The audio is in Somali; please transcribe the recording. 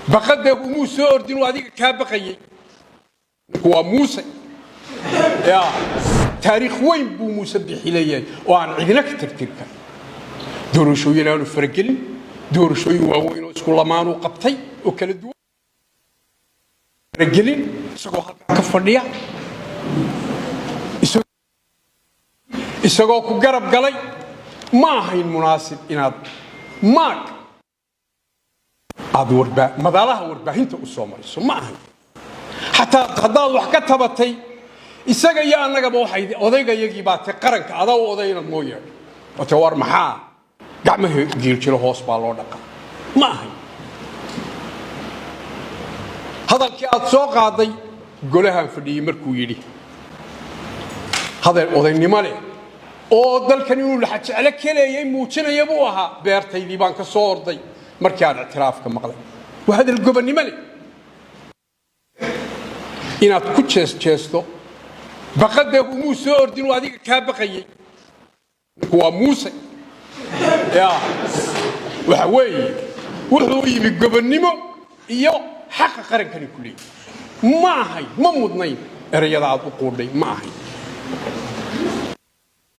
بقده موسى أردن وهذيك كابقية هو موسى يا تاريخ وين بو موسى بحليه وأنا عندنا كتير كذا دور شوي لا نفرقل دور شوي وين وسكول ما نوقفتي وكل دور رجلين سكوا كفرديا isagoo ku garab galay ma ahayn munaasib inaad maag aad madalaha warbaahinta u soo mariso ma ahayn xataa hadaad wax ka tabatay isaga iyo annagaba waxay odaygayagii baa ta qaranka adaa odayna mooyee wata war maxaa gacmaha geelkilo hoos baa loo dhaqaa ma ahayn hadalkii aad soo qaaday golahan fadhiyay markuu yidhi hadal odaynimo leh oo dalkan inuu la jecel kaleeyay muujinaya buu ahaa beertaydii baan ka soo orday markii aan ictiraafka maqlay waa hadal gobonnimo leh inaad ku jeesto baqada Muuse ordin waa adiga ka baqayay waa Muuse ya waxa weeye wuxuu yimi gobonnimo iyo xaq qarankan ku leeyahay ma ahay ma mudnayn erayada aad u qoodhay ma ahay